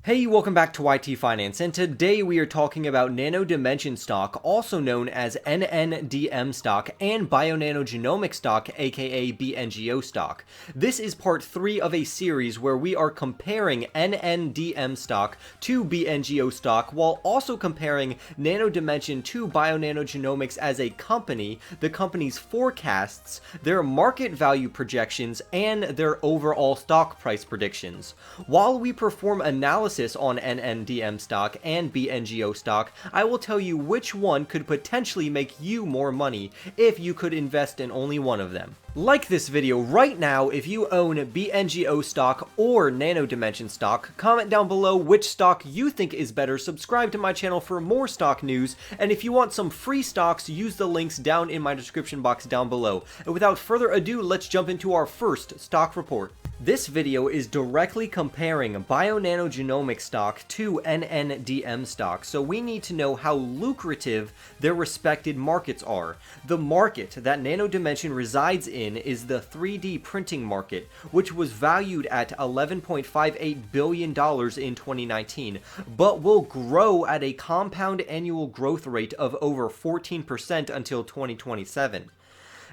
Hey, welcome back to YT Finance, and today we are talking about Nano Dimension Stock, also known as NNDM Stock, and Bionano Genomics Stock, aka BNGO Stock. This is part 3 of a series where we are comparing NNDM Stock to BNGO Stock, while also comparing Nano Dimension to Bionano Genomics as a company, the company's forecasts, their market value projections, and their overall stock price predictions. While we perform analysis on NNDM stock and BNGO stock, I will tell you which one could potentially make you more money if you could invest in only one of them. Like this video right now if you own BNGO stock or Nano Dimension stock, comment down below which stock you think is better, subscribe to my channel for more stock news, and if you want some free stocks, use the links down in my description box down below. And without further ado, let's jump into our first stock report. This video is directly comparing Bionano Genomics stock to NNDM stock, so we need to know how lucrative their respected markets are. The market that Nano Dimension resides in is the 3D printing market, which was valued at $11.58 billion in 2019, but will grow at a compound annual growth rate of over 14% until 2027.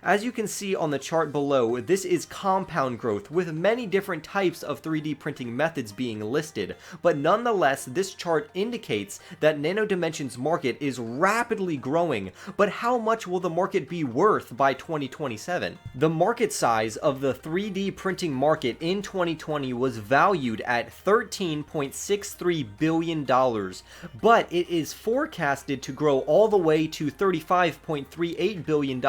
As you can see on the chart below, this is compound growth, with many different types of 3D printing methods being listed, but nonetheless, this chart indicates that Nano Dimension's market is rapidly growing, but how much will the market be worth by 2027? The market size of the 3D printing market in 2020 was valued at $13.63 billion, but it is forecasted to grow all the way to $35.38 billion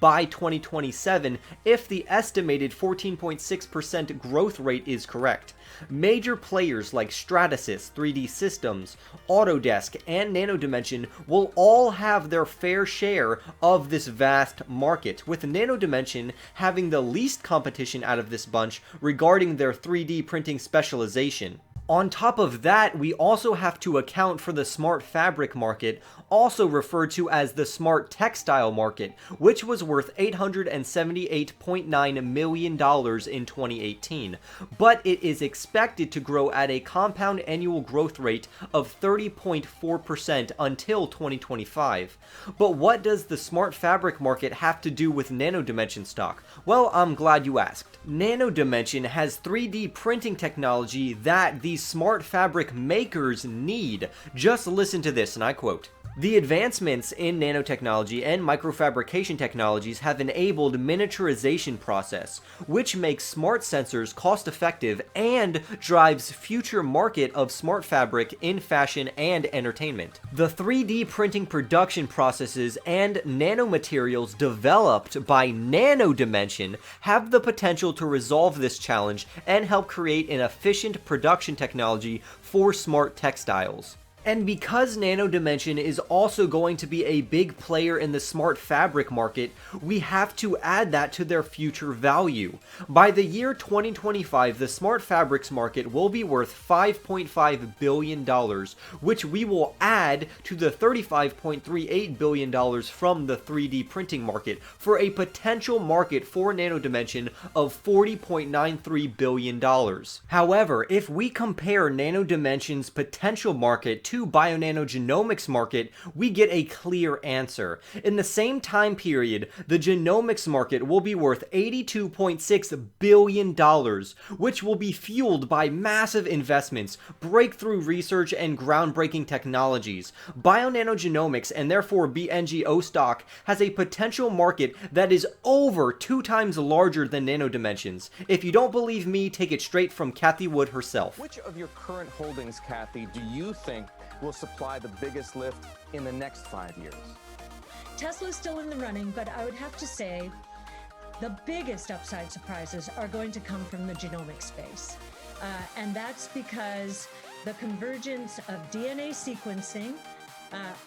by 2027 if the estimated 14.6% growth rate is correct. Major players like Stratasys, 3D Systems, Autodesk, and Nano Dimension will all have their fair share of this vast market, with Nano Dimension having the least competition out of this bunch regarding their 3D printing specialization. On top of that, we also have to account for the smart fabric market, also referred to as the smart textile market, which was worth $878.9 million in 2018, but it is expected to grow at a compound annual growth rate of 30.4% until 2025. But what does the smart fabric market have to do with Nano Dimension stock? Well, I'm glad you asked. Nano Dimension has 3D printing technology that these smart fabric makers need. Just listen to this, and I quote, "The advancements in nanotechnology and microfabrication technologies have enabled miniaturization process, which makes smart sensors cost-effective and drives future market of smart fabric in fashion and entertainment. The 3D printing production processes and nanomaterials developed by Nano Dimension have the potential to resolve this challenge and help create an efficient production technology for smart textiles." And because Nano Dimension is also going to be a big player in the smart fabric market, we have to add that to their future value. By the year 2025, the smart fabrics market will be worth $5.5 billion, which we will add to the $35.38 billion from the 3D printing market, for a potential market for Nano Dimension of $40.93 billion. However, if we compare Nano Dimension's potential market to Bionano Genomics market, we get a clear answer. In the same time period, the genomics market will be worth $82.6 billion, which will be fueled by massive investments, breakthrough research, and groundbreaking technologies. Bionano Genomics, and therefore BNGO stock, has a potential market that is over 2 times larger than Nano Dimensions. If you don't believe me, take it straight from Cathie Wood herself. Which of your current holdings, Cathie, do you think will supply the biggest lift in the next 5 years? Tesla's still in the running, but I would have to say the biggest upside surprises are going to come from the genomic space. And that's because the convergence of DNA sequencing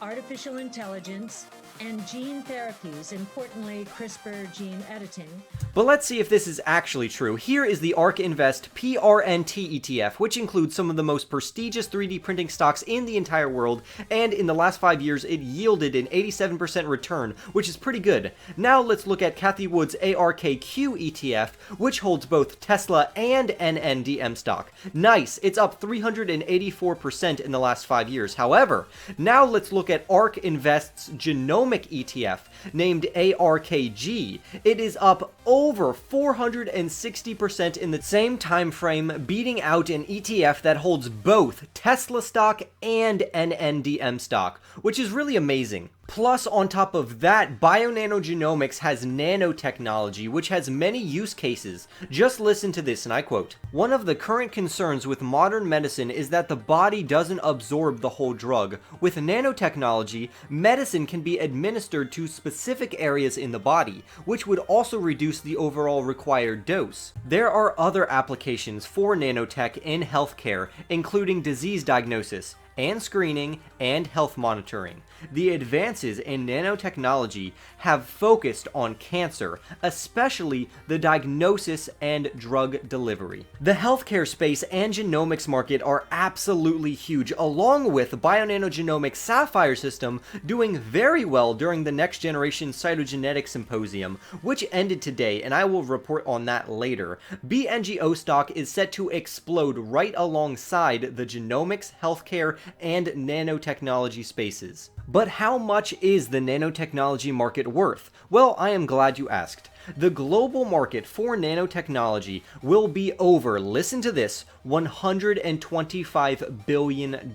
artificial intelligence, and gene therapies, importantly CRISPR gene editing. But let's see if this is actually true. Here is the ARK Invest PRNT ETF, which includes some of the most prestigious 3D printing stocks in the entire world, and in the last 5 years it yielded an 87% return, which is pretty good. Now let's look at Cathie Wood's ARKQ ETF, which holds both Tesla and NNDM stock. Nice, it's up 384% in the last 5 years. However, now let's look at ARK Invest's Genomic ETF, named ARKG. It is up over 460% in the same time frame, beating out an ETF that holds both Tesla stock and NNDM stock, which is really amazing. Plus, on top of that, Bionano Genomics has nanotechnology, which has many use cases. Just listen to this, and I quote, "One of the current concerns with modern medicine is that the body doesn't absorb the whole drug. With nanotechnology, medicine can be administered to specific areas in the body, which would also reduce the overall required dose. There are other applications for nanotech in healthcare, including disease diagnosis, and screening, and health monitoring. The advances in nanotechnology have focused on cancer, especially the diagnosis and drug delivery. The healthcare space and genomics market are absolutely huge, along with Bionano Genomics' Saphyr system doing very well during the next generation Cytogenetic Symposium, which ended today, and I will report on that later. BNGO stock is set to explode right alongside the genomics, healthcare, and nanotechnology spaces. But how much is the nanotechnology market worth? Well, I am glad you asked. The global market for nanotechnology will be over, listen to this, $125 billion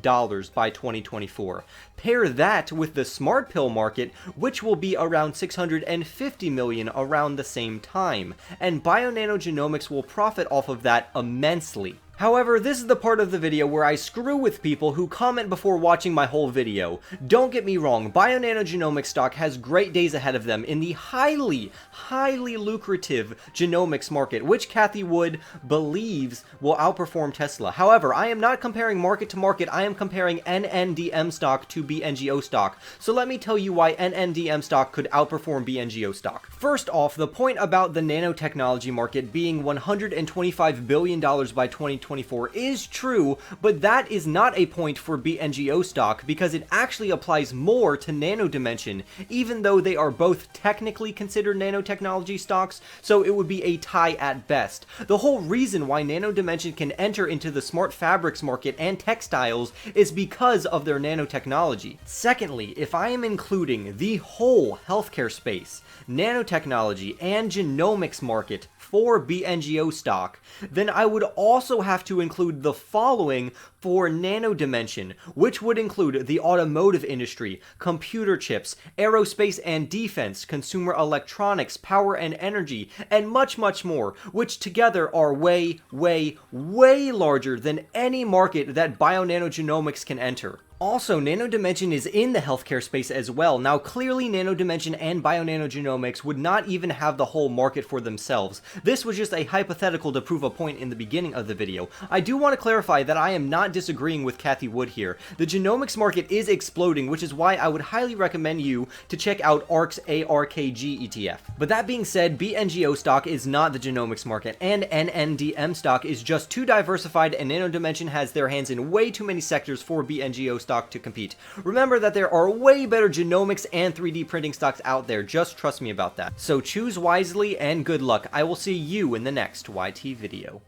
by 2024. Pair that with the smart pill market, which will be around $650 million around the same time, and Bionano Genomics will profit off of that immensely. However, this is the part of the video where I screw with people who comment before watching my whole video. Don't get me wrong, Bionano Genomics stock has great days ahead of them in the highly lucrative genomics market, which Cathie Wood believes will outperform Tesla. However, I am not comparing market to market, I am comparing NNDM stock to BNGO stock. So let me tell you why NNDM stock could outperform BNGO stock. First off, the point about the nanotechnology market being $125 billion by 2024 is true, but that is not a point for BNGO stock because it actually applies more to Nano Dimension, even though they are both technically considered nanotechnology stocks, so it would be a tie at best. The whole reason why Nano Dimension can enter into the smart fabrics market and textiles is because of their nanotechnology. Secondly, if I am including the whole healthcare space, nanotechnology, and genomics market for BNGO stock, then I would also have to include the following for Nano Dimension, which would include the automotive industry, computer chips, aerospace and defense, consumer electronics, power and energy, and much more, which together are way larger than any market that Bionano Genomics can enter. Also, Nano Dimension is in the healthcare space as well. Now, clearly Nano Dimension and Bionano Genomics would not even have the whole market for themselves. This was just a hypothetical to prove a point in the beginning of the video. I do want to clarify that I am not disagreeing with Cathie Wood here. The genomics market is exploding, which is why I would highly recommend you to check out Arks ARKG ETF. But that being said, BNGO stock is not the genomics market, and NNDM stock is just too diversified, and Nano Dimension has their hands in way too many sectors for BNGO stock to compete. Remember that there are way better genomics and 3D printing stocks out there, just trust me about that. So choose wisely and good luck. I will see you in the next YT video.